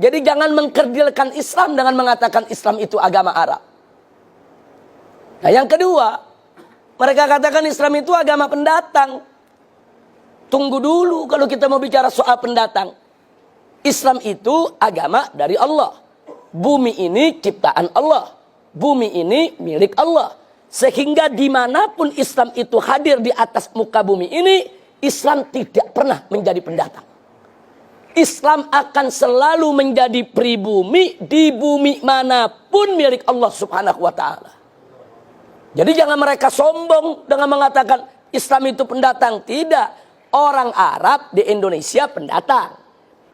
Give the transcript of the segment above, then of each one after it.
Jadi jangan mengkerdilkan Islam dengan mengatakan Islam itu agama Arab. Nah yang kedua, mereka katakan Islam itu agama pendatang. Tunggu dulu kalau kita mau bicara soal pendatang. Islam itu agama dari Allah. Bumi ini ciptaan Allah. Bumi ini milik Allah. Sehingga dimanapun Islam itu hadir di atas muka bumi ini, Islam tidak pernah menjadi pendatang. Islam akan selalu menjadi pribumi di bumi manapun milik Allah Subhanahu wa ta'ala. Jadi jangan mereka sombong dengan mengatakan Islam itu pendatang. Tidak. Orang Arab di Indonesia pendatang.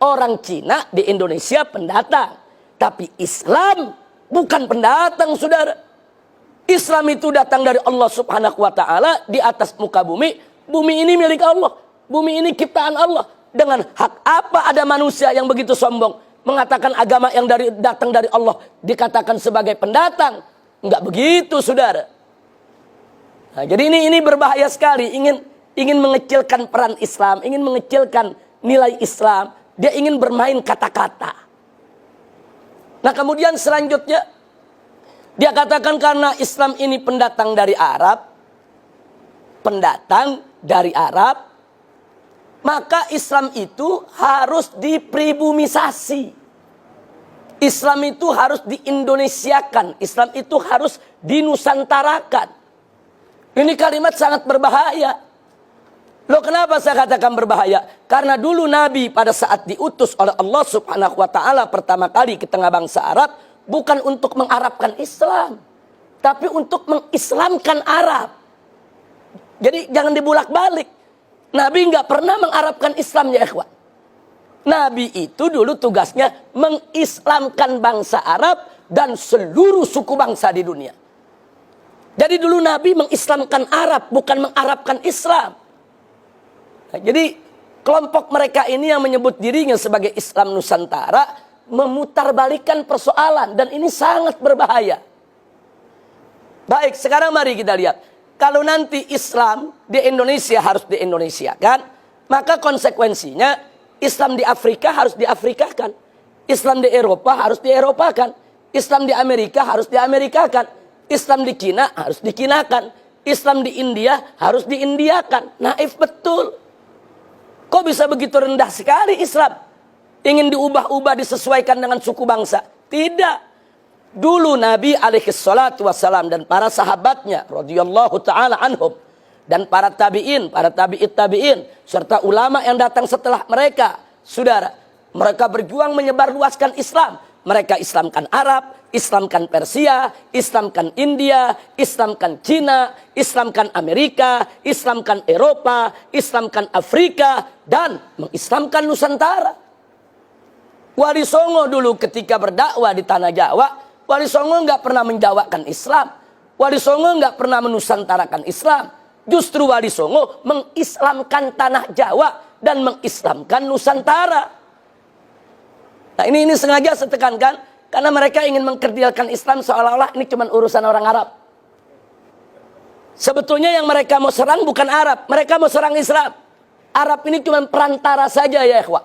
Orang Cina di Indonesia pendatang. Tapi Islam bukan pendatang, saudara. Islam itu datang dari Allah Subhanahu wa ta'ala di atas muka bumi. Bumi ini milik Allah. Bumi ini ciptaan Allah. Dengan hak apa ada manusia yang begitu sombong mengatakan agama yang datang dari Allah dikatakan sebagai pendatang? Enggak begitu, saudara. Nah, jadi ini berbahaya sekali. Ingin mengecilkan peran Islam, ingin mengecilkan nilai Islam. Dia ingin bermain kata-kata. Nah, kemudian selanjutnya dia katakan karena Islam ini pendatang dari Arab, maka Islam itu harus dipribumisasi. Islam itu harus diindonesiakan. Islam itu harus dinusantarakan. Ini kalimat sangat berbahaya. Loh, kenapa saya katakan berbahaya? Karena dulu Nabi pada saat diutus oleh Allah Subhanahu wa ta'ala pertama kali ke tengah bangsa Arab, bukan untuk mengarabkan Islam, tapi untuk mengislamkan Arab. Jadi jangan dibulak-balik. Nabi nggak pernah mengarabkan Islam, ya ikhwan. Nabi itu dulu tugasnya mengislamkan bangsa Arab dan seluruh suku bangsa di dunia. Jadi dulu Nabi mengislamkan Arab, bukan mengarabkan Islam. Nah, jadi kelompok mereka ini yang menyebut dirinya sebagai Islam Nusantara memutarbalikkan persoalan, dan ini sangat berbahaya. Baik, sekarang mari kita lihat. Kalau nanti Islam di Indonesia harus di-Indonesiakan, maka konsekuensinya Islam di Afrika harus di-Afrikakan. Islam di Eropa harus di-Eropakan. Islam di Amerika harus di-Amerikakan. Islam di Cina harus dikinakan. Islam di India harus di-Indiakan. Naif betul. Kok bisa begitu rendah sekali Islam? Ingin diubah-ubah, disesuaikan dengan suku bangsa? Tidak. Dulu Nabi alaihi salatu wassalam dan para sahabatnya radhiyallahu ta'ala anhum, dan para tabi'in, para tabi'it tabi'in, serta ulama yang datang setelah mereka, saudara, mereka berjuang menyebarluaskan Islam. Mereka Islamkan Arab, Islamkan Persia, Islamkan India, Islamkan Cina, Islamkan Amerika, Islamkan Eropa, Islamkan Afrika, dan mengislamkan Nusantara. Wali Songo dulu ketika berdakwah di tanah Jawa, Wali Songo nggak pernah menjawakan Islam. Wali Songo nggak pernah menusantarakan Islam. Justru Wali Songo mengislamkan tanah Jawa dan mengislamkan Nusantara. Nah ini sengaja saya tekankan karena mereka ingin mengkerdilkan Islam seolah-olah ini cuma urusan orang Arab. Sebetulnya yang mereka mau serang bukan Arab, mereka mau serang Islam. Arab ini cuma perantara saja, ya ikhwah.